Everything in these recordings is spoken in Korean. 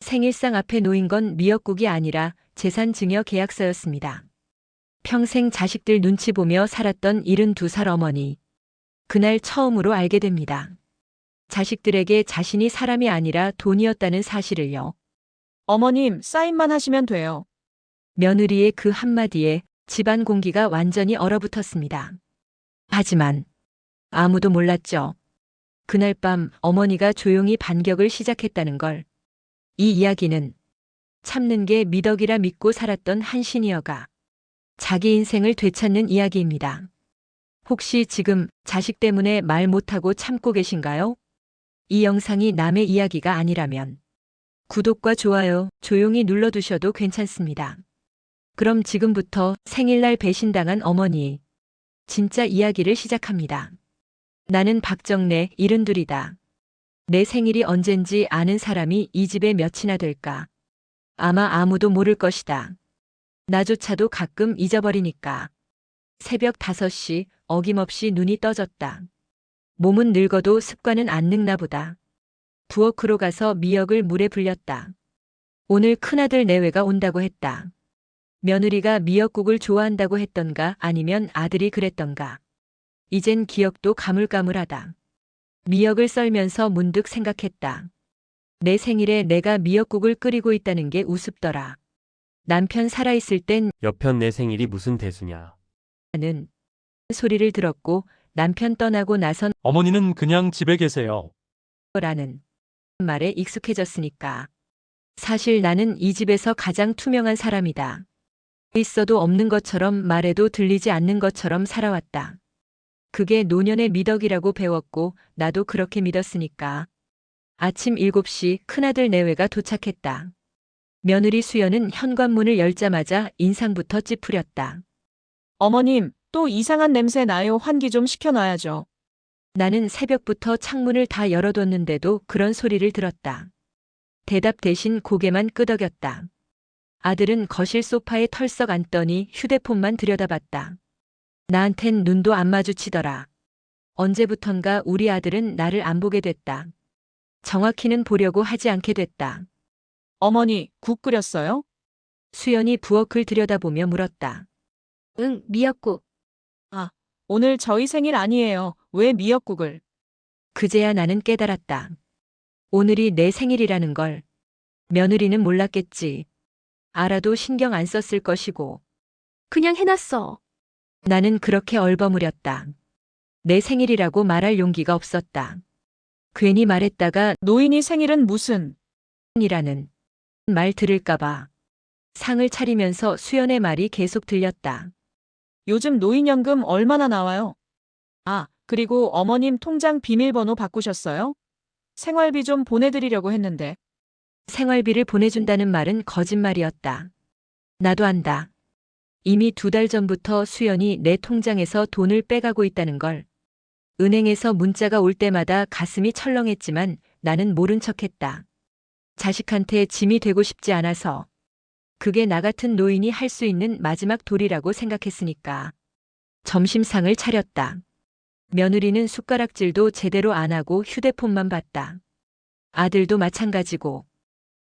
생일상 앞에 놓인 건 미역국이 아니라 재산 증여 계약서였습니다. 평생 자식들 눈치 보며 살았던 72살 어머니. 그날 처음으로 알게 됩니다. 자식들에게 자신이 사람이 아니라 돈이었다는 사실을요. 어머님, 사인만 하시면 돼요. 며느리의 그 한마디에 집안 공기가 완전히 얼어붙었습니다. 하지만 아무도 몰랐죠. 그날 밤 어머니가 조용히 반격을 시작했다는 걸. 이 이야기는 참는 게 미덕이라 믿고 살았던 한 시니어가 자기 인생을 되찾는 이야기입니다. 혹시 지금 자식 때문에 말 못하고 참고 계신가요? 이 영상이 남의 이야기가 아니라면 구독과 좋아요 조용히 눌러두셔도 괜찮습니다. 그럼 지금부터 생일날 배신당한 어머니의 진짜 이야기를 시작합니다. 나는 박정래 72이다. 내 생일이 언젠지 아는 사람이 이 집에 몇이나 될까? 아마 아무도 모를 것이다. 나조차도 가끔 잊어버리니까. 새벽 5시 어김없이 눈이 떠졌다. 몸은 늙어도 습관은 안 늙나 보다. 부엌으로 가서 미역을 물에 불렸다. 오늘 큰아들 내외가 온다고 했다. 며느리가 미역국을 좋아한다고 했던가 아니면 아들이 그랬던가. 이젠 기억도 가물가물하다. 미역을 썰면서 문득 생각했다. 내 생일에 내가 미역국을 끓이고 있다는 게 우습더라. 남편 살아있을 땐 여편 내 생일이 무슨 대수냐. 는 소리를 들었고 남편 떠나고 나선 어머니는 그냥 집에 계세요. 라는 말에 익숙해졌으니까. 사실 나는 이 집에서 가장 투명한 사람이다. 있어도 없는 것처럼 말해도 들리지 않는 것처럼 살아왔다. 그게 노년의 미덕이라고 배웠고 나도 그렇게 믿었으니까. 아침 7시 큰아들 내외가 도착했다. 며느리 수연은 현관문을 열자마자 인상부터 찌푸렸다. 어머님, 또 이상한 냄새 나요. 환기 좀 시켜놔야죠. 나는 새벽부터 창문을 다 열어뒀는데도 그런 소리를 들었다. 대답 대신 고개만 끄덕였다. 아들은 거실 소파에 털썩 앉더니 휴대폰만 들여다봤다. 나한텐 눈도 안 마주치더라. 언제부턴가 우리 아들은 나를 안 보게 됐다. 정확히는 보려고 하지 않게 됐다. 어머니, 국 끓였어요? 수연이 부엌을 들여다보며 물었다. 응, 미역국. 오늘 저희 생일 아니에요. 왜 미역국을? 그제야 나는 깨달았다. 오늘이 내 생일이라는 걸. 며느리는 몰랐겠지. 알아도 신경 안 썼을 것이고. 그냥 해놨어. 나는 그렇게 얼버무렸다. 내 생일이라고 말할 용기가 없었다. 괜히 말했다가 노인이 생일은 무슨? 이라는 말 들을까봐. 상을 차리면서 수연의 말이 계속 들렸다. 요즘 노인연금 얼마나 나와요? 그리고 어머님 통장 비밀번호 바꾸셨어요? 생활비 좀 보내드리려고 했는데. 생활비를 보내준다는 말은 거짓말이었다. 나도 안다. 이미 2달 전부터 수연이 내 통장에서 돈을 빼가고 있다는 걸. 은행에서 문자가 올 때마다 가슴이 철렁했지만 나는 모른 척했다. 자식한테 짐이 되고 싶지 않아서. 그게 나 같은 노인이 할 수 있는 마지막 도리라고 생각했으니까. 점심상을 차렸다. 며느리는 숟가락질도 제대로 안 하고 휴대폰만 봤다. 아들도 마찬가지고.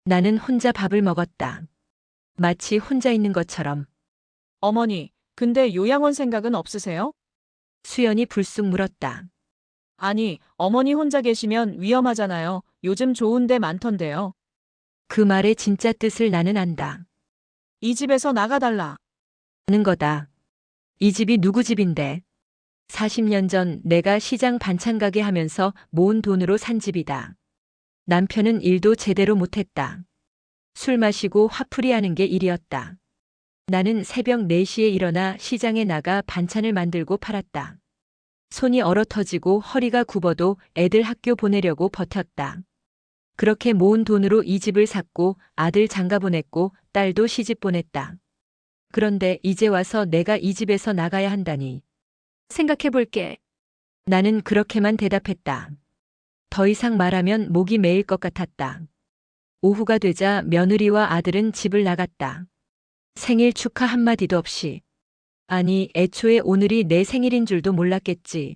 나는 혼자 밥을 먹었다. 마치 혼자 있는 것처럼. 어머니, 근데 요양원 생각은 없으세요? 수연이 불쑥 물었다. 아니, 어머니 혼자 계시면 위험하잖아요. 요즘 좋은 데 많던데요. 그 말의 진짜 뜻을 나는 안다. 이 집에서 나가달라. 하는 거다. 이 집이 누구 집인데. 40년 전 내가 시장 반찬 가게 하면서 모은 돈으로 산 집이다. 남편은 일도 제대로 못했다. 술 마시고 화풀이 하는 게 일이었다. 나는 새벽 4시에 일어나 시장에 나가 반찬을 만들고 팔았다. 손이 얼어터지고 허리가 굽어도 애들 학교 보내려고 버텼다. 그렇게 모은 돈으로 이 집을 샀고 아들 장가 보냈고 딸도 시집 보냈다. 그런데 이제 와서 내가 이 집에서 나가야 한다니. 생각해볼게. 나는 그렇게만 대답했다. 더 이상 말하면 목이 메일 것 같았다. 오후가 되자 며느리와 아들은 집을 나갔다. 생일 축하 한마디도 없이. 아니, 애초에 오늘이 내 생일인 줄도 몰랐겠지.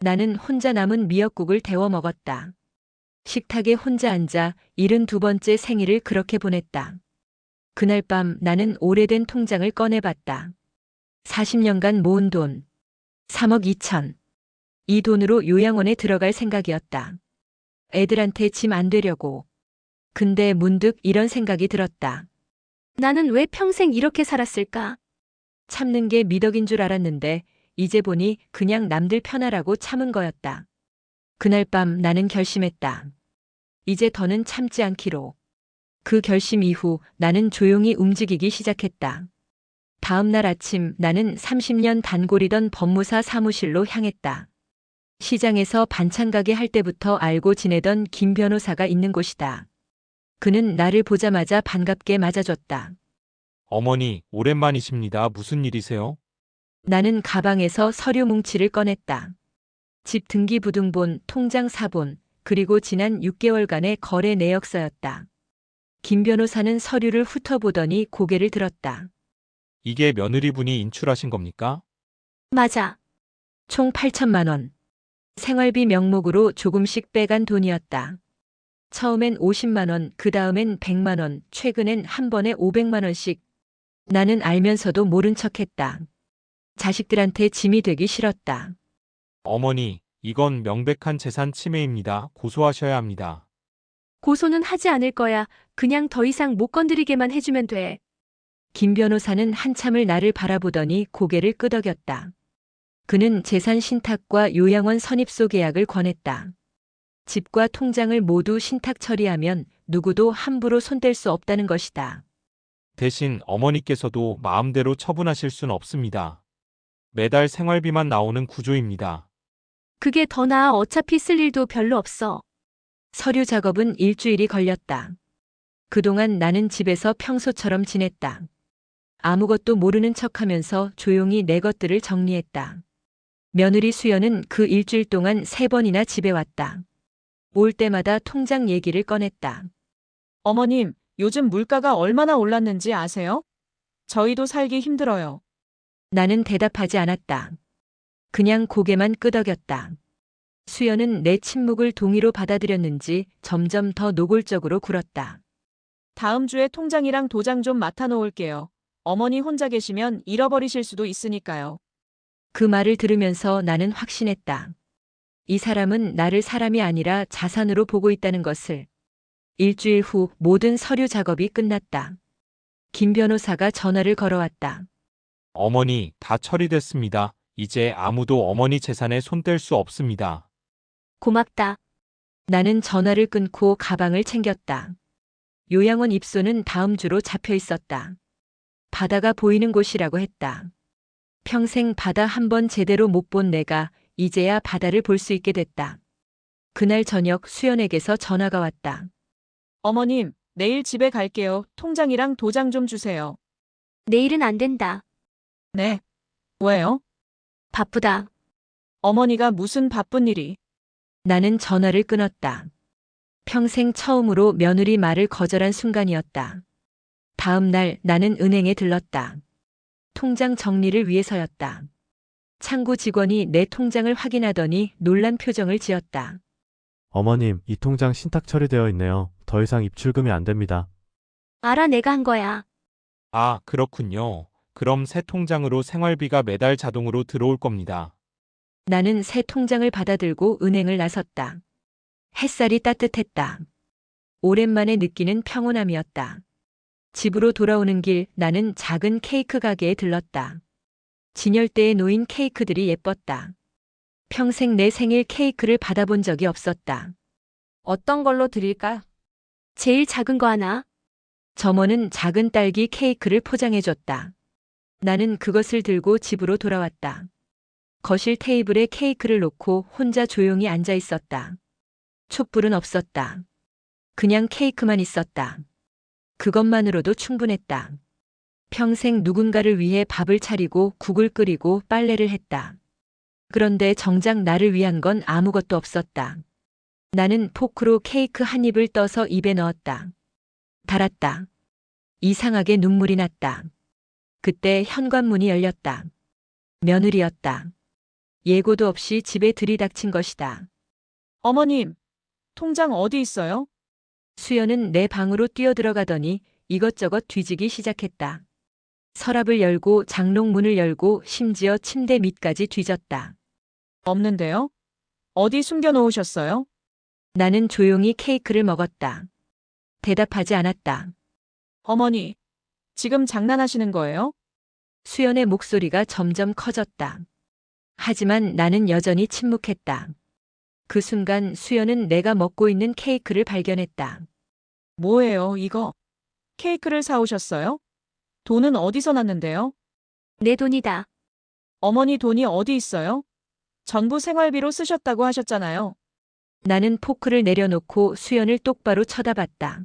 나는 혼자 남은 미역국을 데워 먹었다. 식탁에 혼자 앉아 72번째 생일을 그렇게 보냈다. 그날 밤 나는 오래된 통장을 꺼내봤다. 40년간 모은 돈. 3억 2천. 이 돈으로 요양원에 들어갈 생각이었다. 애들한테 짐 안 되려고. 근데 문득 이런 생각이 들었다. 나는 왜 평생 이렇게 살았을까? 참는 게 미덕인 줄 알았는데 이제 보니 그냥 남들 편하라고 참은 거였다. 그날 밤 나는 결심했다. 이제 더는 참지 않기로. 그 결심 이후 나는 조용히 움직이기 시작했다. 다음 날 아침 나는 30년 단골이던 법무사 사무실로 향했다. 시장에서 반찬 가게 할 때부터 알고 지내던 김 변호사가 있는 곳이다. 그는 나를 보자마자 반갑게 맞아줬다. 어머니, 오랜만이십니다. 무슨 일이세요? 나는 가방에서 서류 뭉치를 꺼냈다. 집 등기부등본, 통장 사본, 그리고 지난 6개월간의 거래 내역서였다. 김 변호사는 서류를 훑어보더니 고개를 들었다. 이게 며느리분이 인출하신 겁니까? 맞아. 총 8천만 원. 생활비 명목으로 조금씩 빼간 돈이었다. 처음엔 50만 원, 그 다음엔 100만 원, 최근엔 한 번에 500만 원씩. 나는 알면서도 모른 척했다. 자식들한테 짐이 되기 싫었다. 어머니, 이건 명백한 재산 침해입니다. 고소하셔야 합니다. 고소는 하지 않을 거야. 그냥 더 이상 못 건드리게만 해주면 돼. 김 변호사는 한참을 나를 바라보더니 고개를 끄덕였다. 그는 재산 신탁과 요양원 선입소 계약을 권했다. 집과 통장을 모두 신탁 처리하면 누구도 함부로 손댈 수 없다는 것이다. 대신 어머니께서도 마음대로 처분하실 순 없습니다. 매달 생활비만 나오는 구조입니다. 그게 더 나아. 어차피 쓸 일도 별로 없어. 서류 작업은 일주일이 걸렸다. 그동안 나는 집에서 평소처럼 지냈다. 아무것도 모르는 척하면서 조용히 내 것들을 정리했다. 며느리 수연은 그 일주일 동안 3번이나 집에 왔다. 올 때마다 통장 얘기를 꺼냈다. 어머님, 요즘 물가가 얼마나 올랐는지 아세요? 저희도 살기 힘들어요. 나는 대답하지 않았다. 그냥 고개만 끄덕였다. 수연은 내 침묵을 동의로 받아들였는지 점점 더 노골적으로 굴었다. 다음 주에 통장이랑 도장 좀 맡아놓을게요. 어머니 혼자 계시면 잃어버리실 수도 있으니까요. 그 말을 들으면서 나는 확신했다. 이 사람은 나를 사람이 아니라 자산으로 보고 있다는 것을. 일주일 후 모든 서류 작업이 끝났다. 김 변호사가 전화를 걸어왔다. 어머니, 다 처리됐습니다. 이제 아무도 어머니 재산에 손댈 수 없습니다. 고맙다. 나는 전화를 끊고 가방을 챙겼다. 요양원 입소는 다음 주로 잡혀 있었다. 바다가 보이는 곳이라고 했다. 평생 바다 한 번 제대로 못 본 내가 이제야 바다를 볼 수 있게 됐다. 그날 저녁 수연에게서 전화가 왔다. 어머님, 내일 집에 갈게요. 통장이랑 도장 좀 주세요. 내일은 안 된다. 네. 왜요? 바쁘다. 어머니가 무슨 바쁜 일이? 나는 전화를 끊었다. 평생 처음으로 며느리 말을 거절한 순간이었다. 다음 날 나는 은행에 들렀다. 통장 정리를 위해서였다. 창구 직원이 내 통장을 확인하더니 놀란 표정을 지었다. 어머님, 이 통장 신탁 처리되어 있네요. 더 이상 입출금이 안 됩니다. 알아, 내가 한 거야. 아, 그렇군요. 그럼 새 통장으로 생활비가 매달 자동으로 들어올 겁니다. 나는 새 통장을 받아들고 은행을 나섰다. 햇살이 따뜻했다. 오랜만에 느끼는 평온함이었다. 집으로 돌아오는 길 나는 작은 케이크 가게에 들렀다. 진열대에 놓인 케이크들이 예뻤다. 평생 내 생일 케이크를 받아본 적이 없었다. 어떤 걸로 드릴까? 제일 작은 거 하나. 점원은 작은 딸기 케이크를 포장해줬다. 나는 그것을 들고 집으로 돌아왔다. 거실 테이블에 케이크를 놓고 혼자 조용히 앉아 있었다. 촛불은 없었다. 그냥 케이크만 있었다. 그것만으로도 충분했다. 평생 누군가를 위해 밥을 차리고 국을 끓이고 빨래를 했다. 그런데 정작 나를 위한 건 아무것도 없었다. 나는 포크로 케이크 한 입을 떠서 입에 넣었다. 달았다. 이상하게 눈물이 났다. 그때 현관문이 열렸다. 며느리였다. 예고도 없이 집에 들이닥친 것이다. 어머님, 통장 어디 있어요? 수연은 내 방으로 뛰어들어가더니 이것저것 뒤지기 시작했다. 서랍을 열고 장롱문을 열고 심지어 침대 밑까지 뒤졌다. 없는데요? 어디 숨겨놓으셨어요? 나는 조용히 케이크를 먹었다. 대답하지 않았다. 어머니, 지금 장난하시는 거예요? 수연의 목소리가 점점 커졌다. 하지만 나는 여전히 침묵했다. 그 순간 수연은 내가 먹고 있는 케이크를 발견했다. 뭐예요, 이거? 케이크를 사오셨어요? 돈은 어디서 났는데요? 내 돈이다. 어머니 돈이 어디 있어요? 전부 생활비로 쓰셨다고 하셨잖아요. 나는 포크를 내려놓고 수연을 똑바로 쳐다봤다.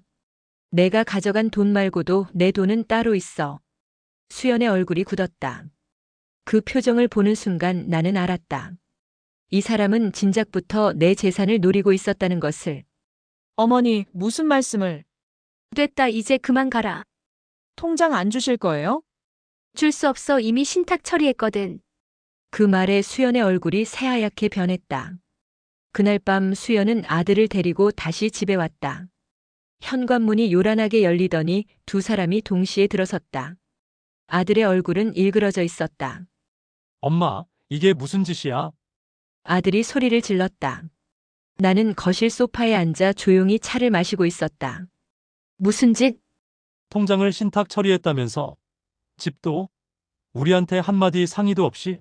내가 가져간 돈 말고도 내 돈은 따로 있어. 수연의 얼굴이 굳었다. 그 표정을 보는 순간 나는 알았다. 이 사람은 진작부터 내 재산을 노리고 있었다는 것을. 어머니, 무슨 말씀을? 됐다, 이제 그만 가라. 통장 안 주실 거예요? 줄 수 없어, 이미 신탁 처리했거든. 그 말에 수연의 얼굴이 새하얗게 변했다. 그날 밤 수연은 아들을 데리고 다시 집에 왔다. 현관문이 요란하게 열리더니 두 사람이 동시에 들어섰다. 아들의 얼굴은 일그러져 있었다. 엄마, 이게 무슨 짓이야? 아들이 소리를 질렀다. 나는 거실 소파에 앉아 조용히 차를 마시고 있었다. 무슨 짓? 통장을 신탁 처리했다면서? 집도? 우리한테 한마디 상의도 없이?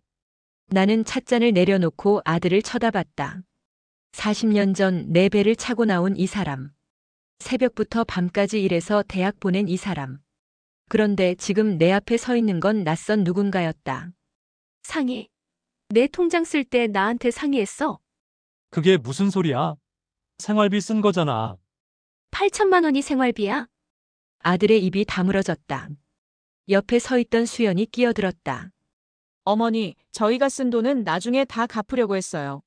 나는 찻잔을 내려놓고 아들을 쳐다봤다. 40년 전 내 배를 차고 나온 이 사람. 새벽부터 밤까지 일해서 대학 보낸 이 사람. 그런데 지금 내 앞에 서 있는 건 낯선 누군가였다. 상의. 내 통장 쓸 때 나한테 상의했어. 그게 무슨 소리야? 생활비 쓴 거잖아. 8천만 원이 생활비야. 아들의 입이 다물어졌다. 옆에 서 있던 수연이 끼어들었다. 어머니, 저희가 쓴 돈은 나중에 다 갚으려고 했어요.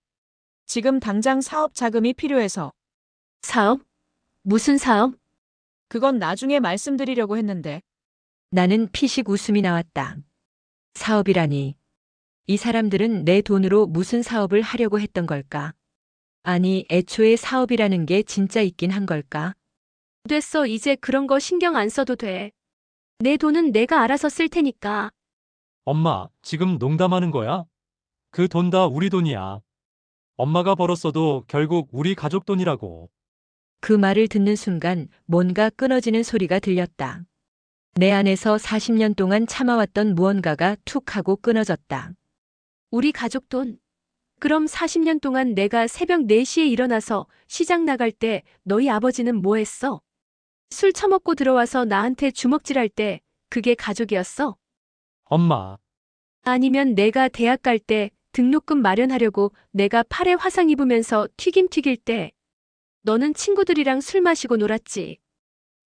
지금 당장 사업 자금이 필요해서. 사업? 무슨 사업? 그건 나중에 말씀드리려고 했는데. 나는 피식 웃음이 나왔다. 사업이라니. 이 사람들은 내 돈으로 무슨 사업을 하려고 했던 걸까? 아니, 애초에 사업이라는 게 진짜 있긴 한 걸까? 됐어, 이제 그런 거 신경 안 써도 돼. 내 돈은 내가 알아서 쓸 테니까. 엄마, 지금 농담하는 거야? 그 돈 다 우리 돈이야. 엄마가 벌었어도 결국 우리 가족 돈이라고. 그 말을 듣는 순간 뭔가 끊어지는 소리가 들렸다. 내 안에서 40년 동안 참아왔던 무언가가 툭 하고 끊어졌다. 우리 가족 돈. 그럼 40년 동안 내가 새벽 4시에 일어나서 시장 나갈 때 너희 아버지는 뭐 했어? 술 처먹고 들어와서 나한테 주먹질할 때 그게 가족이었어? 엄마, 아니면 내가 대학 갈 때 등록금 마련하려고 내가 팔에 화상 입으면서 튀김 튀길 때 너는 친구들이랑 술 마시고 놀았지.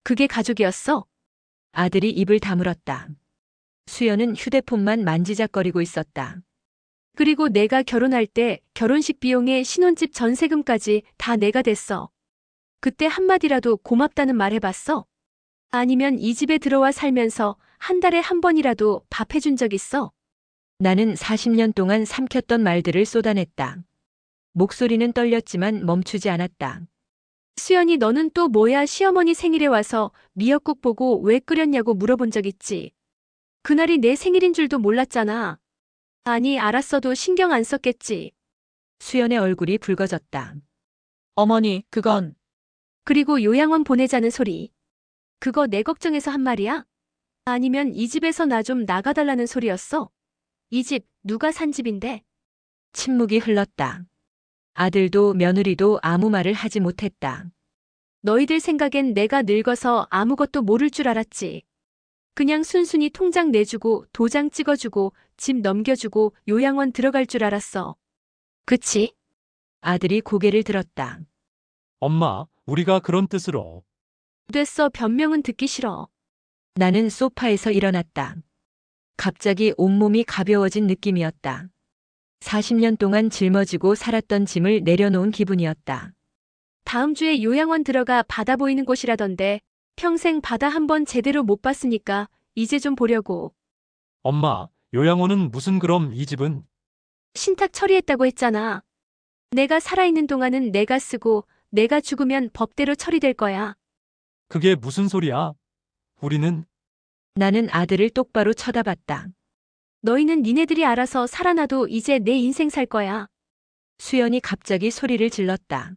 그게 가족이었어? 아들이 입을 다물었다. 수연은 휴대폰만 만지작거리고 있었다. 그리고 내가 결혼할 때 결혼식 비용에 신혼집 전세금까지 다 내가 댔어. 그때 한마디라도 고맙다는 말 해봤어? 아니면 이 집에 들어와 살면서 한 달에 한 번이라도 밥 해준 적 있어? 나는 40년 동안 삼켰던 말들을 쏟아냈다. 목소리는 떨렸지만 멈추지 않았다. 수연이, 너는 또 뭐야? 시어머니 생일에 와서 미역국 보고 왜 끓였냐고 물어본 적 있지? 그날이 내 생일인 줄도 몰랐잖아. 아니, 알았어도 신경 안 썼겠지. 수연의 얼굴이 붉어졌다. 어머니, 그건. 그리고 요양원 보내자는 소리. 그거 내 걱정해서 한 말이야? 아니면 이 집에서 나 좀 나가달라는 소리였어? 이 집 누가 산 집인데? 침묵이 흘렀다. 아들도 며느리도 아무 말을 하지 못했다. 너희들 생각엔 내가 늙어서 아무것도 모를 줄 알았지. 그냥 순순히 통장 내주고 도장 찍어주고 집 넘겨주고 요양원 들어갈 줄 알았어. 그치? 아들이 고개를 들었다. 엄마, 우리가 그런 뜻으로. 됐어, 변명은 듣기 싫어. 나는 소파에서 일어났다. 갑자기 온몸이 가벼워진 느낌이었다. 40년 동안 짊어지고 살았던 짐을 내려놓은 기분이었다. 다음 주에 요양원 들어가 바다 보이는 곳이라던데 평생 바다 한 번 제대로 못 봤으니까 이제 좀 보려고. 엄마, 요양원은 무슨 그럼 이 집은? 신탁 처리했다고 했잖아. 내가 살아있는 동안은 내가 쓰고 내가 죽으면 법대로 처리될 거야. 그게 무슨 소리야? 우리는 나는 아들을 똑바로 쳐다봤다. 너희는 니네들이 알아서 살아나도 이제 내 인생 살 거야. 수연이 갑자기 소리를 질렀다.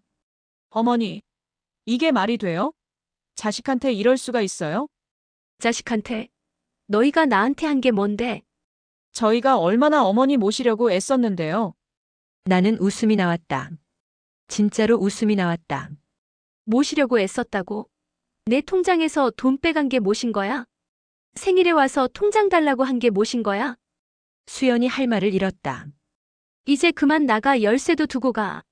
어머니, 이게 말이 돼요? 자식한테 이럴 수가 있어요? 자식한테. 너희가 나한테 한 게 뭔데? 저희가 얼마나 어머니 모시려고 애썼는데요. 나는 웃음이 나왔다. 진짜로 웃음이 나왔다. 모시려고 애썼다고? 내 통장에서 돈 빼간 게 뭐신 거야? 생일에 와서 통장 달라고 한 게 뭐신 거야? 수연이 할 말을 잃었다. 이제 그만 나가 열쇠도 두고 가.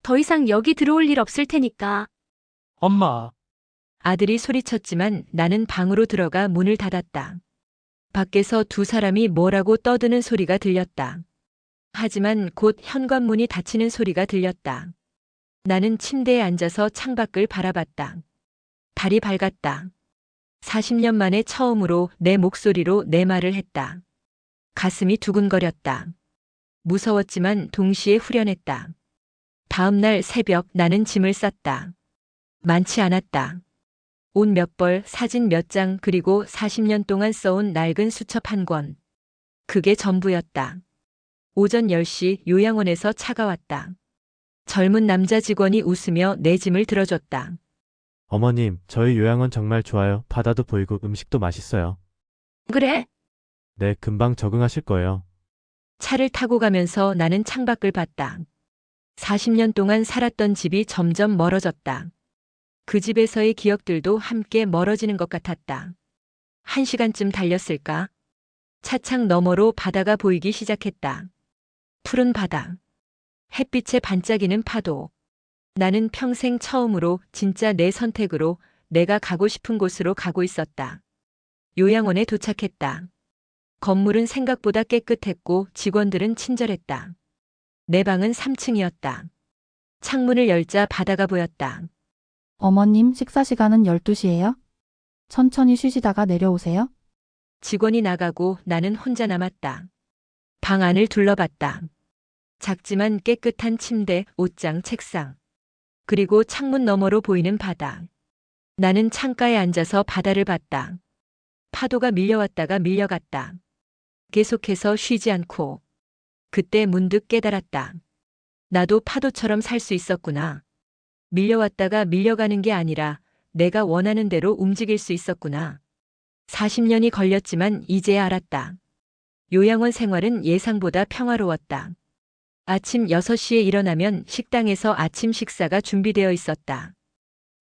더 이상 여기 들어올 일 없을 테니까. 엄마, 아들이 소리쳤지만 나는 방으로 들어가 문을 닫았다. 밖에서 두 사람이 뭐라고 떠드는 소리가 들렸다. 하지만 곧 현관문이 닫히는 소리가 들렸다. 나는 침대에 앉아서 창밖을 바라봤다. 달이 밝았다. 40년 만에 처음으로 내 목소리로 내 말을 했다. 가슴이 두근거렸다. 무서웠지만 동시에 후련했다. 다음 날 새벽 나는 짐을 쌌다. 많지 않았다. 옷 몇 벌, 사진 몇 장, 그리고 40년 동안 써온 낡은 수첩 한 권. 그게 전부였다. 오전 10시 요양원에서 차가 왔다. 젊은 남자 직원이 웃으며 내 짐을 들어줬다. 어머님, 저희 요양원 정말 좋아요. 바다도 보이고 음식도 맛있어요. 그래? 네, 금방 적응하실 거예요. 차를 타고 가면서 나는 창밖을 봤다. 40년 동안 살았던 집이 점점 멀어졌다. 그 집에서의 기억들도 함께 멀어지는 것 같았다. 1시간쯤 달렸을까? 차창 너머로 바다가 보이기 시작했다. 푸른 바다. 햇빛에 반짝이는 파도. 나는 평생 처음으로 진짜 내 선택으로 내가 가고 싶은 곳으로 가고 있었다. 요양원에 도착했다. 건물은 생각보다 깨끗했고 직원들은 친절했다. 내 방은 3층이었다. 창문을 열자 바다가 보였다. 어머님, 식사 시간은 12시예요? 천천히 쉬시다가 내려오세요. 직원이 나가고 나는 혼자 남았다. 방 안을 둘러봤다. 작지만 깨끗한 침대, 옷장, 책상. 그리고 창문 너머로 보이는 바다. 나는 창가에 앉아서 바다를 봤다. 파도가 밀려왔다가 밀려갔다. 계속해서 쉬지 않고. 그때 문득 깨달았다. 나도 파도처럼 살 수 있었구나. 밀려왔다가 밀려가는 게 아니라 내가 원하는 대로 움직일 수 있었구나. 40년이 걸렸지만 이제야 알았다. 요양원 생활은 예상보다 평화로웠다. 아침 6시에 일어나면 식당에서 아침 식사가 준비되어 있었다.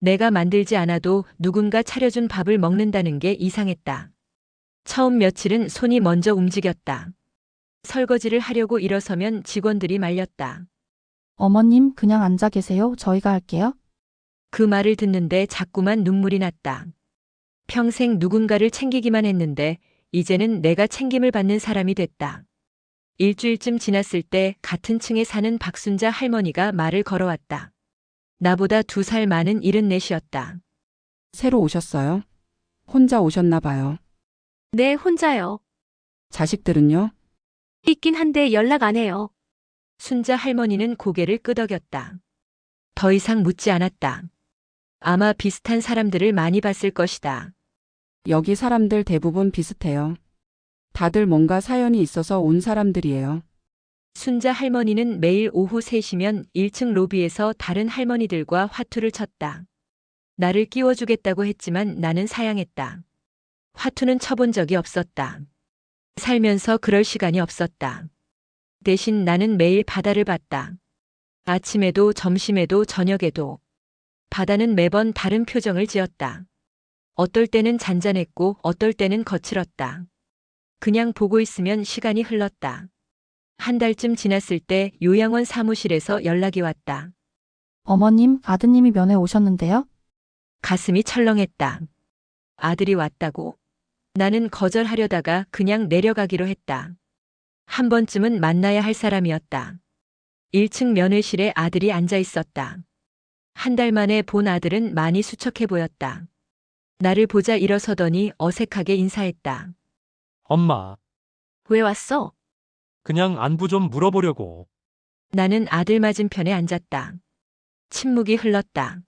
내가 만들지 않아도 누군가 차려준 밥을 먹는다는 게 이상했다. 처음 며칠은 손이 먼저 움직였다. 설거지를 하려고 일어서면 직원들이 말렸다. 어머님, 그냥 앉아 계세요. 저희가 할게요. 그 말을 듣는데 자꾸만 눈물이 났다. 평생 누군가를 챙기기만 했는데 이제는 내가 챙김을 받는 사람이 됐다. 일주일쯤 지났을 때 같은 층에 사는 박순자 할머니가 말을 걸어왔다. 나보다 2살 많은 74이었다. 새로 오셨어요? 혼자 오셨나 봐요. 네, 혼자요. 자식들은요? 있긴 한데 연락 안 해요. 순자 할머니는 고개를 끄덕였다. 더 이상 묻지 않았다. 아마 비슷한 사람들을 많이 봤을 것이다. 여기 사람들 대부분 비슷해요. 다들 뭔가 사연이 있어서 온 사람들이에요. 순자 할머니는 매일 오후 3시면 1층 로비에서 다른 할머니들과 화투를 쳤다. 나를 끼워주겠다고 했지만 나는 사양했다. 화투는 쳐본 적이 없었다. 살면서 그럴 시간이 없었다. 대신 나는 매일 바다를 봤다. 아침에도 점심에도 저녁에도. 바다는 매번 다른 표정을 지었다. 어떨 때는 잔잔했고 어떨 때는 거칠었다. 그냥 보고 있으면 시간이 흘렀다. 한 달쯤 지났을 때 요양원 사무실에서 연락이 왔다. 어머님, 아드님이 면회 오셨는데요? 가슴이 철렁했다. 아들이 왔다고. 나는 거절하려다가 그냥 내려가기로 했다. 한 번쯤은 만나야 할 사람이었다. 1층 면회실에 아들이 앉아 있었다. 한 달 만에 본 아들은 많이 수척해 보였다. 나를 보자 일어서더니 어색하게 인사했다. 엄마, 왜 왔어? 그냥 안부 좀 물어보려고. 나는 아들 맞은편에 앉았다. 침묵이 흘렀다.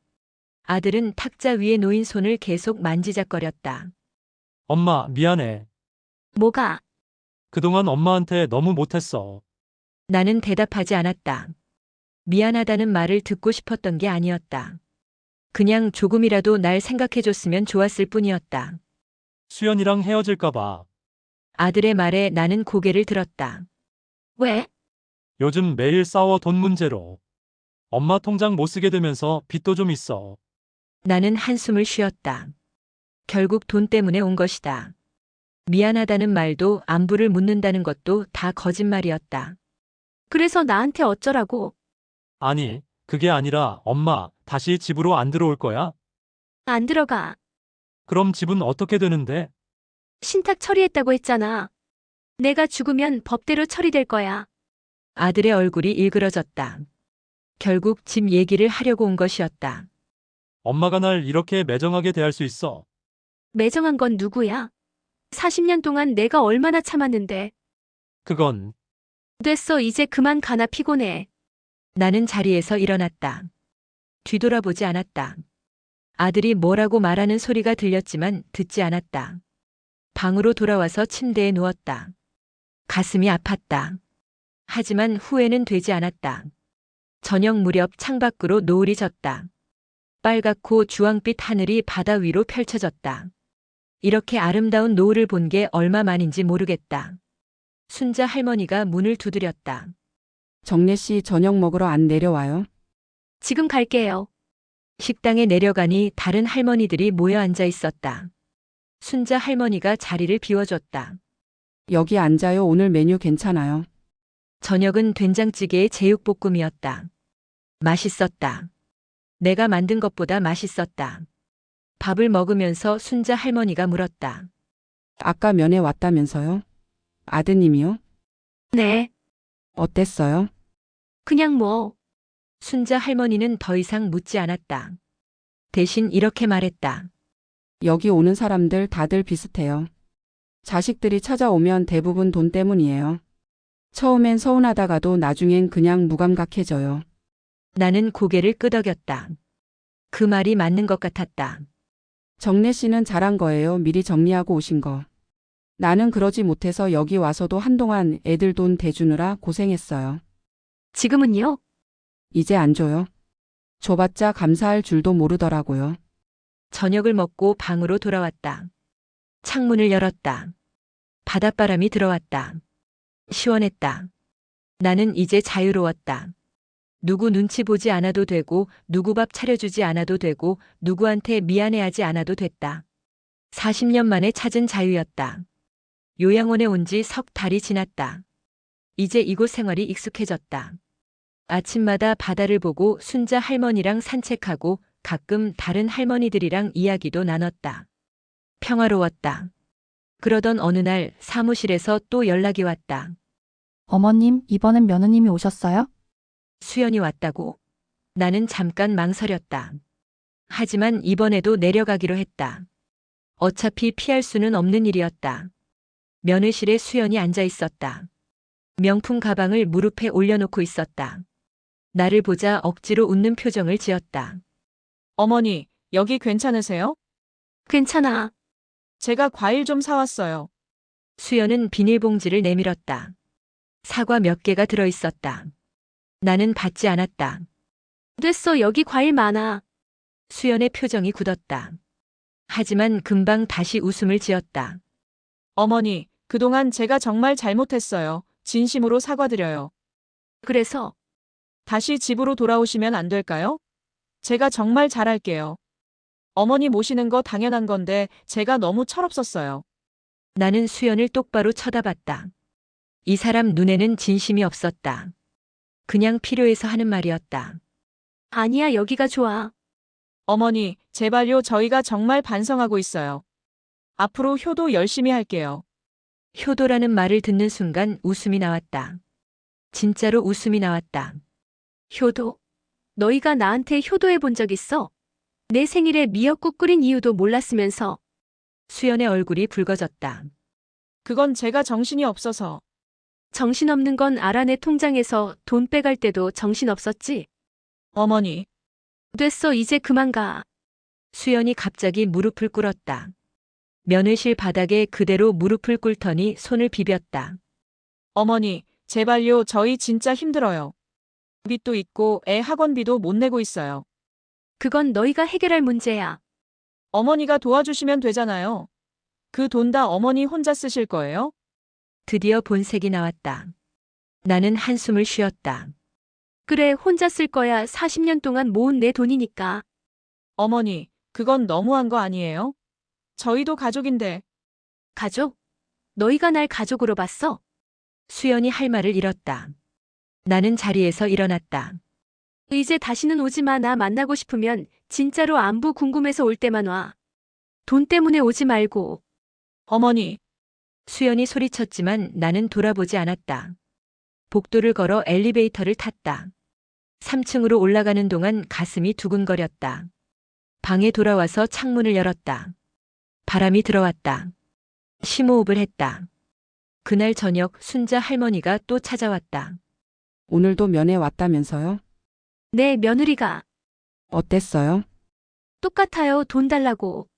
아들은 탁자 위에 놓인 손을 계속 만지작거렸다. 엄마, 미안해. 뭐가? 그동안 엄마한테 너무 못했어. 나는 대답하지 않았다. 미안하다는 말을 듣고 싶었던 게 아니었다. 그냥 조금이라도 날 생각해줬으면 좋았을 뿐이었다. 수연이랑 헤어질까봐. 아들의 말에 나는 고개를 들었다. 왜? 요즘 매일 싸워 돈 문제로. 엄마 통장 못 쓰게 되면서 빚도 좀 있어. 나는 한숨을 쉬었다. 결국 돈 때문에 온 것이다. 미안하다는 말도 안부를 묻는다는 것도 다 거짓말이었다. 그래서 나한테 어쩌라고? 아니, 그게 아니라 엄마, 다시 집으로 안 들어올 거야? 안 들어가. 그럼 집은 어떻게 되는데? 신탁 처리했다고 했잖아. 내가 죽으면 법대로 처리될 거야. 아들의 얼굴이 일그러졌다. 결국 집 얘기를 하려고 온 것이었다. 엄마가 날 이렇게 매정하게 대할 수 있어. 매정한 건 누구야? 40년 동안 내가 얼마나 참았는데. 그건 됐어, 이제 그만 가나 피곤해. 나는 자리에서 일어났다. 뒤돌아보지 않았다. 아들이 뭐라고 말하는 소리가 들렸지만 듣지 않았다. 방으로 돌아와서 침대에 누웠다. 가슴이 아팠다. 하지만 후회는 되지 않았다. 저녁 무렵 창밖으로 노을이 졌다. 빨갛고 주황빛 하늘이 바다 위로 펼쳐졌다. 이렇게 아름다운 노을을 본 게 얼마 만인지 모르겠다. 순자 할머니가 문을 두드렸다. 정례 씨 저녁 먹으러 안 내려와요? 지금 갈게요. 식당에 내려가니 다른 할머니들이 모여 앉아 있었다. 순자 할머니가 자리를 비워줬다. 여기 앉아요. 오늘 메뉴 괜찮아요. 저녁은 된장찌개에 제육볶음이었다. 맛있었다. 내가 만든 것보다 맛있었다. 밥을 먹으면서 순자 할머니가 물었다. 아까 면회 왔다면서요? 아드님이요? 네, 어땠어요? 그냥 뭐. 순자 할머니는 더 이상 묻지 않았다. 대신 이렇게 말했다. 여기 오는 사람들 다들 비슷해요. 자식들이 찾아오면 대부분 돈 때문이에요. 처음엔 서운하다가도 나중엔 그냥 무감각해져요. 나는 고개를 끄덕였다. 그 말이 맞는 것 같았다. 정례 씨는 잘한 거예요. 미리 정리하고 오신 거. 나는 그러지 못해서 여기 와서도 한동안 애들 돈 대주느라 고생했어요. 지금은요? 이제 안 줘요. 줘봤자 감사할 줄도 모르더라고요. 저녁을 먹고 방으로 돌아왔다. 창문을 열었다. 바닷바람이 들어왔다. 시원했다. 나는 이제 자유로웠다. 누구 눈치 보지 않아도 되고, 누구 밥 차려주지 않아도 되고, 누구한테 미안해하지 않아도 됐다. 40년 만에 찾은 자유였다. 요양원에 온 지 석 달이 지났다. 이제 이곳 생활이 익숙해졌다. 아침마다 바다를 보고 순자 할머니랑 산책하고 가끔 다른 할머니들이랑 이야기도 나눴다. 평화로웠다. 그러던 어느 날 사무실에서 또 연락이 왔다. 어머님, 이번엔 며느님이 오셨어요? 수연이 왔다고. 나는 잠깐 망설였다. 하지만 이번에도 내려가기로 했다. 어차피 피할 수는 없는 일이었다. 면회실에 수연이 앉아 있었다. 명품 가방을 무릎에 올려놓고 있었다. 나를 보자 억지로 웃는 표정을 지었다. 어머니, 여기 괜찮으세요? 괜찮아. 제가 과일 좀 사왔어요. 수연은 비닐봉지를 내밀었다. 사과 몇 개가 들어있었다. 나는 받지 않았다. 됐어, 여기 과일 많아. 수연의 표정이 굳었다. 하지만 금방 다시 웃음을 지었다. 어머니, 그동안 제가 정말 잘못했어요. 진심으로 사과드려요. 그래서 다시 집으로 돌아오시면 안 될까요? 제가 정말 잘할게요. 어머니 모시는 거 당연한 건데 제가 너무 철없었어요. 나는 수연을 똑바로 쳐다봤다. 이 사람 눈에는 진심이 없었다. 그냥 필요해서 하는 말이었다. 아니야, 여기가 좋아. 어머니, 제발요. 저희가 정말 반성하고 있어요. 앞으로 효도 열심히 할게요. 효도라는 말을 듣는 순간 웃음이 나왔다. 진짜로 웃음이 나왔다. 효도. 너희가 나한테 효도해 본 적 있어? 내 생일에 미역국 끓인 이유도 몰랐으면서. 수연의 얼굴이 붉어졌다. 그건 제가 정신이 없어서. 정신없는 건 알아. 내 통장에서 돈 빼갈 때도 정신없었지? 어머니, 됐어, 이제 그만 가. 수연이 갑자기 무릎을 꿇었다. 면회실 바닥에 그대로 무릎을 꿇더니 손을 비볐다. 어머니, 제발요. 저희 진짜 힘들어요. 빚도 있고 애 학원비도 못 내고 있어요. 그건 너희가 해결할 문제야. 어머니가 도와주시면 되잖아요. 그 돈 다 어머니 혼자 쓰실 거예요? 드디어 본색이 나왔다. 나는 한숨을 쉬었다. 그래, 혼자 쓸 거야. 40년 동안 모은 내 돈이니까. 어머니, 그건 너무한 거 아니에요? 저희도 가족인데. 가족? 너희가 날 가족으로 봤어? 수연이 할 말을 잃었다. 나는 자리에서 일어났다. 이제 다시는 오지 마. 나 만나고 싶으면 진짜로 안부 궁금해서 올 때만 와. 돈 때문에 오지 말고. 어머니, 수연이 소리쳤지만 나는 돌아보지 않았다. 복도를 걸어 엘리베이터를 탔다. 3층으로 올라가는 동안 가슴이 두근거렸다. 방에 돌아와서 창문을 열었다. 바람이 들어왔다. 심호흡을 했다. 그날 저녁 순자 할머니가 또 찾아왔다. 오늘도 면회 왔다면서요? 내 며느리가 어땠어요? 똑같아요. 돈 달라고.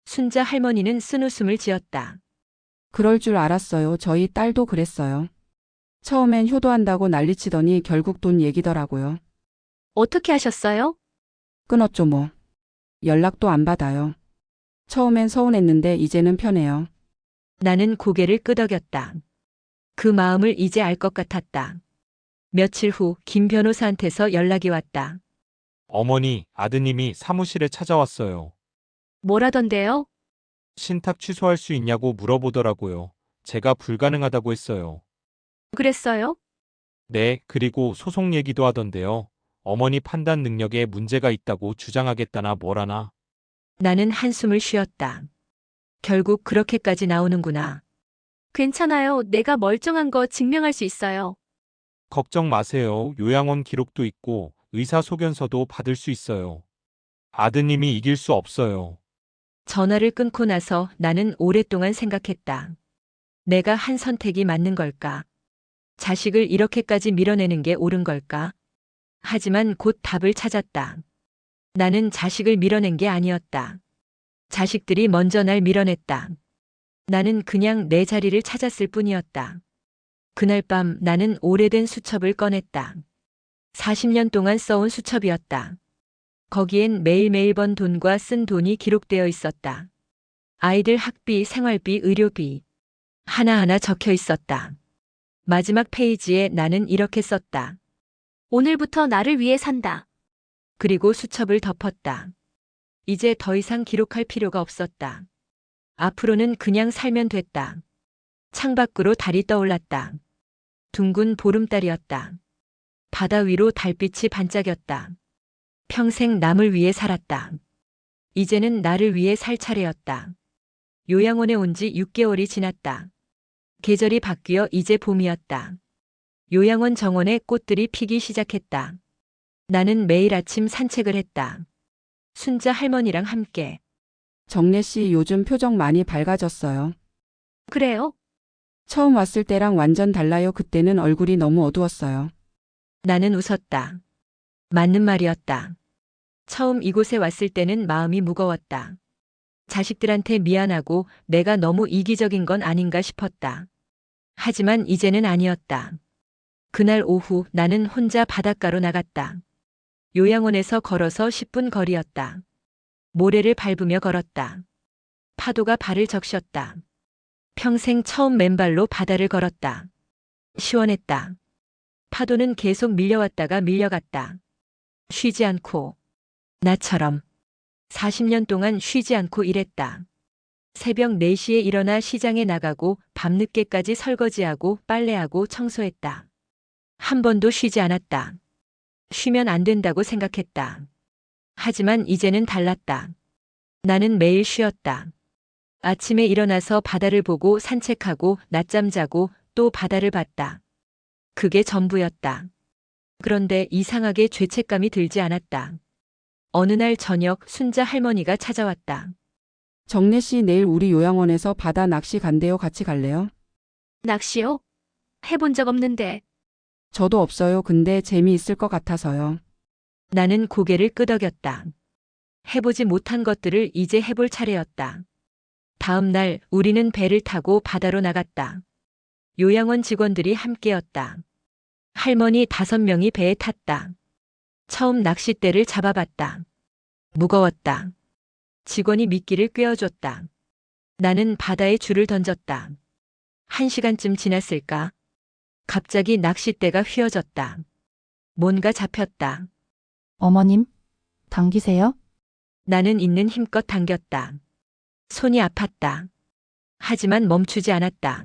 순자 할머니는 쓴웃음을 지었다. 그럴 줄 알았어요. 저희 딸도 그랬어요. 처음엔 효도한다고 난리치더니 결국 돈 얘기더라고요. 어떻게 하셨어요? 끊었죠 뭐. 연락도 안 받아요. 처음엔 서운했는데 이제는 편해요. 나는 고개를 끄덕였다. 그 마음을 이제 알 것 같았다. 며칠 후 김 변호사한테서 연락이 왔다. 어머니, 아드님이 사무실에 찾아왔어요. 뭐라던데요? 신탁 취소할 수 있냐고 물어보더라고요. 제가 불가능하다고 했어요. 그랬어요? 네, 그리고 소송 얘기도 하던데요. 어머니 판단 능력에 문제가 있다고 주장하겠다나 뭐라나. 나는 한숨을 쉬었다. 결국 그렇게까지 나오는구나. 괜찮아요. 내가 멀쩡한 거 증명할 수 있어요. 걱정 마세요. 요양원 기록도 있고 의사소견서도 받을 수 있어요. 아드님이 이길 수 없어요. 전화를 끊고 나서 나는 오랫동안 생각했다. 내가 한 선택이 맞는 걸까? 자식을 이렇게까지 밀어내는 게 옳은 걸까? 하지만 곧 답을 찾았다. 나는 자식을 밀어낸 게 아니었다. 자식들이 먼저 날 밀어냈다. 나는 그냥 내 자리를 찾았을 뿐이었다. 그날 밤 나는 오래된 수첩을 꺼냈다. 40년 동안 써온 수첩이었다. 거기엔 매일매일 번 돈과 쓴 돈이 기록되어 있었다. 아이들 학비, 생활비, 의료비. 하나하나 적혀 있었다. 마지막 페이지에 나는 이렇게 썼다. 오늘부터 나를 위해 산다. 그리고 수첩을 덮었다. 이제 더 이상 기록할 필요가 없었다. 앞으로는 그냥 살면 됐다. 창밖으로 달이 떠올랐다. 둥근 보름달이었다. 바다 위로 달빛이 반짝였다. 평생 남을 위해 살았다. 이제는 나를 위해 살 차례였다. 요양원에 온 지 6개월이 지났다. 계절이 바뀌어 이제 봄이었다. 요양원 정원에 꽃들이 피기 시작했다. 나는 매일 아침 산책을 했다. 순자 할머니랑 함께. 정례 씨 요즘 표정 많이 밝아졌어요. 그래요? 처음 왔을 때랑 완전 달라요. 그때는 얼굴이 너무 어두웠어요. 나는 웃었다. 맞는 말이었다. 처음 이곳에 왔을 때는 마음이 무거웠다. 자식들한테 미안하고 내가 너무 이기적인 건 아닌가 싶었다. 하지만 이제는 아니었다. 그날 오후 나는 혼자 바닷가로 나갔다. 요양원에서 걸어서 10분 거리였다. 모래를 밟으며 걸었다. 파도가 발을 적셨다. 평생 처음 맨발로 바다를 걸었다. 시원했다. 파도는 계속 밀려왔다가 밀려갔다. 쉬지 않고. 나처럼. 40년 동안 쉬지 않고 일했다. 새벽 4시에 일어나 시장에 나가고 밤늦게까지 설거지하고 빨래하고 청소했다. 한 번도 쉬지 않았다. 쉬면 안 된다고 생각했다. 하지만 이제는 달랐다. 나는 매일 쉬었다. 아침에 일어나서 바다를 보고 산책하고 낮잠 자고 또 바다를 봤다. 그게 전부였다. 그런데 이상하게 죄책감이 들지 않았다. 어느 날 저녁 순자 할머니가 찾아왔다. 정례 씨 내일 우리 요양원에서 바다 낚시 간대요. 같이 갈래요? 낚시요? 해본 적 없는데. 저도 없어요. 근데 재미있을 것 같아서요. 나는 고개를 끄덕였다. 해보지 못한 것들을 이제 해볼 차례였다. 다음 날 우리는 배를 타고 바다로 나갔다. 요양원 직원들이 함께였다. 할머니 5명이 배에 탔다. 처음 낚싯대를 잡아봤다. 무거웠다. 직원이 미끼를 꿰어줬다. 나는 바다에 줄을 던졌다. 1시간쯤 지났을까? 갑자기 낚싯대가 휘어졌다. 뭔가 잡혔다. 어머님, 당기세요? 나는 있는 힘껏 당겼다. 손이 아팠다. 하지만 멈추지 않았다.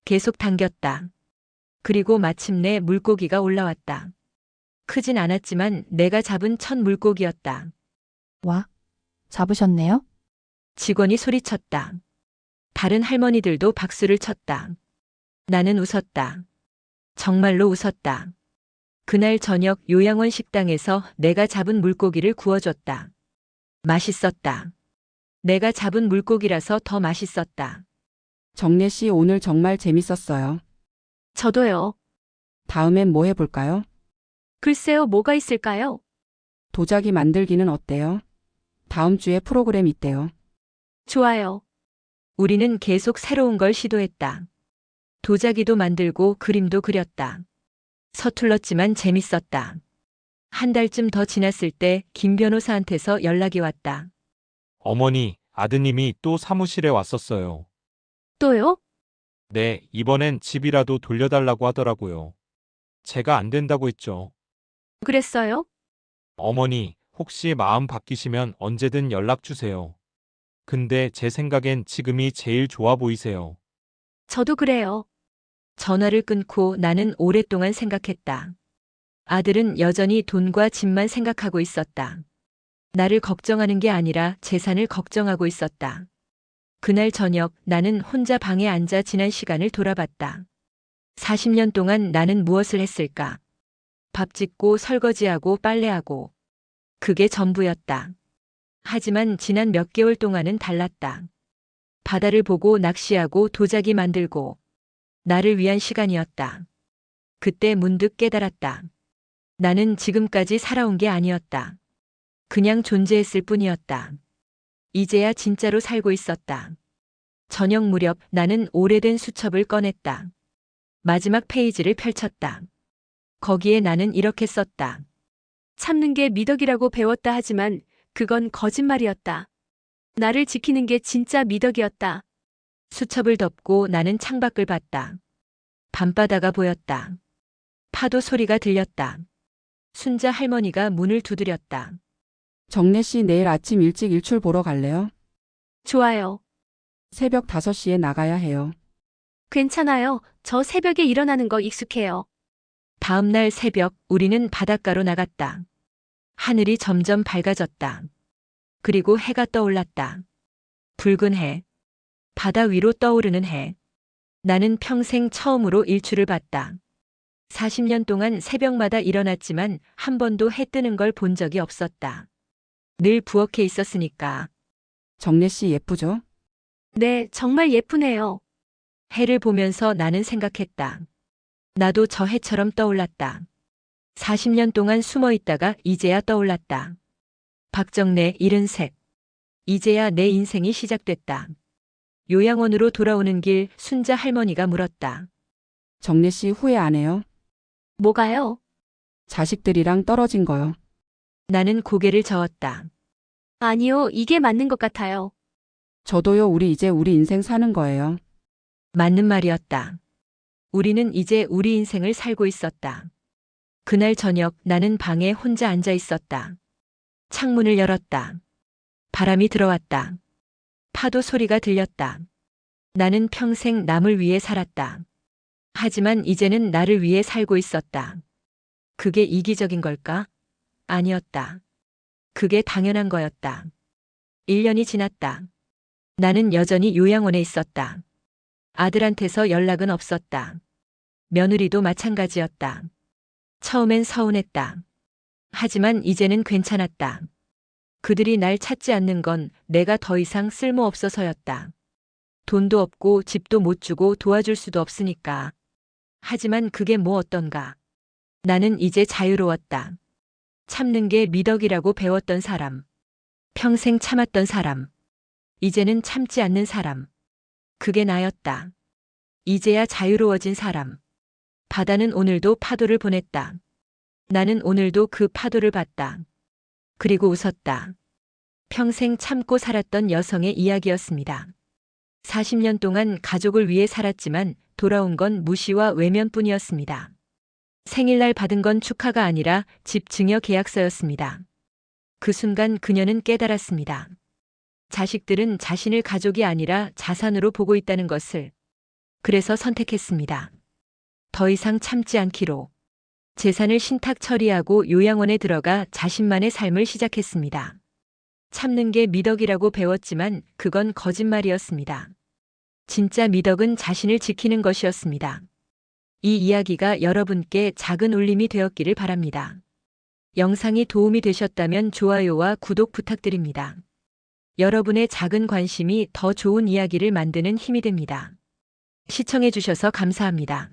계속 당겼다. 그리고 마침내 물고기가 올라왔다. 크진 않았지만 내가 잡은 첫 물고기였다. 와, 잡으셨네요? 직원이 소리쳤다. 다른 할머니들도 박수를 쳤다. 나는 웃었다. 정말로 웃었다. 그날 저녁 요양원 식당에서 내가 잡은 물고기를 구워줬다. 맛있었다. 내가 잡은 물고기라서 더 맛있었다. 정례 씨 오늘 정말 재밌었어요. 저도요. 다음엔 뭐 해볼까요? 글쎄요, 뭐가 있을까요? 도자기 만들기는 어때요? 다음 주에 프로그램 있대요. 좋아요. 우리는 계속 새로운 걸 시도했다. 도자기도 만들고 그림도 그렸다. 서툴렀지만 재밌었다. 한 달쯤 더 지났을 때 김 변호사한테서 연락이 왔다. 어머니, 아드님이 또 사무실에 왔었어요. 또요? 네, 이번엔 집이라도 돌려달라고 하더라고요. 제가 안 된다고 했죠. 그랬어요? 어머니, 혹시 마음 바뀌시면 언제든 연락 주세요. 근데 제 생각엔 지금이 제일 좋아 보이세요. 저도 그래요. 전화를 끊고 나는 오랫동안 생각했다. 아들은 여전히 돈과 집만 생각하고 있었다. 나를 걱정하는 게 아니라 재산을 걱정하고 있었다. 그날 저녁 나는 혼자 방에 앉아 지난 시간을 돌아봤다. 40년 동안 나는 무엇을 했을까? 밥 짓고 설거지하고 빨래하고. 그게 전부였다. 하지만 지난 몇 개월 동안은 달랐다. 바다를 보고 낚시하고 도자기 만들고. 나를 위한 시간이었다. 그때 문득 깨달았다. 나는 지금까지 살아온 게 아니었다. 그냥 존재했을 뿐이었다. 이제야 진짜로 살고 있었다. 저녁 무렵 나는 오래된 수첩을 꺼냈다. 마지막 페이지를 펼쳤다. 거기에 나는 이렇게 썼다. 참는 게 미덕이라고 배웠다 하지만 그건 거짓말이었다. 나를 지키는 게 진짜 미덕이었다. 수첩을 덮고 나는 창밖을 봤다. 밤바다가 보였다. 파도 소리가 들렸다. 순자 할머니가 문을 두드렸다. 정례 씨 내일 아침 일찍 일출 보러 갈래요? 좋아요. 새벽 5시에 나가야 해요. 괜찮아요. 저 새벽에 일어나는 거 익숙해요. 다음 날 새벽 우리는 바닷가로 나갔다. 하늘이 점점 밝아졌다. 그리고 해가 떠올랐다. 붉은 해. 바다 위로 떠오르는 해. 나는 평생 처음으로 일출을 봤다. 40년 동안 새벽마다 일어났지만 한 번도 해 뜨는 걸 본 적이 없었다. 늘 부엌에 있었으니까. 정례 씨 예쁘죠? 네, 정말 예쁘네요. 해를 보면서 나는 생각했다. 나도 저 해처럼 떠올랐다. 40년 동안 숨어 있다가 이제야 떠올랐다. 박정래 73. 이제야 내 인생이 시작됐다. 요양원으로 돌아오는 길 순자 할머니가 물었다. 정례 씨 후회 안 해요? 뭐가요? 자식들이랑 떨어진 거요. 나는 고개를 저었다. 아니요, 이게 맞는 것 같아요. 저도요. 우리 이제 우리 인생 사는 거예요. 맞는 말이었다. 우리는 이제 우리 인생을 살고 있었다. 그날 저녁 나는 방에 혼자 앉아 있었다. 창문을 열었다. 바람이 들어왔다. 파도 소리가 들렸다. 나는 평생 남을 위해 살았다. 하지만 이제는 나를 위해 살고 있었다. 그게 이기적인 걸까? 아니었다. 그게 당연한 거였다. 1년이 지났다. 나는 여전히 요양원에 있었다. 아들한테서 연락은 없었다. 며느리도 마찬가지였다. 처음엔 서운했다. 하지만 이제는 괜찮았다. 그들이 날 찾지 않는 건 내가 더 이상 쓸모없어서였다. 돈도 없고 집도 못 주고 도와줄 수도 없으니까. 하지만 그게 뭐 어떤가. 나는 이제 자유로웠다. 참는 게 미덕이라고 배웠던 사람. 평생 참았던 사람. 이제는 참지 않는 사람. 그게 나였다. 이제야 자유로워진 사람. 바다는 오늘도 파도를 보냈다. 나는 오늘도 그 파도를 봤다. 그리고 웃었다. 평생 참고 살았던 여성의 이야기였습니다. 40년 동안 가족을 위해 살았지만 돌아온 건 무시와 외면뿐이었습니다. 생일날 받은 건 축하가 아니라 집 증여 계약서였습니다. 그 순간 그녀는 깨달았습니다. 자식들은 자신을 가족이 아니라 자산으로 보고 있다는 것을. 그래서 선택했습니다. 더 이상 참지 않기로. 재산을 신탁 처리하고 요양원에 들어가 자신만의 삶을 시작했습니다. 참는 게 미덕이라고 배웠지만 그건 거짓말이었습니다. 진짜 미덕은 자신을 지키는 것이었습니다. 이 이야기가 여러분께 작은 울림이 되었기를 바랍니다. 영상이 도움이 되셨다면 좋아요와 구독 부탁드립니다. 여러분의 작은 관심이 더 좋은 이야기를 만드는 힘이 됩니다. 시청해주셔서 감사합니다.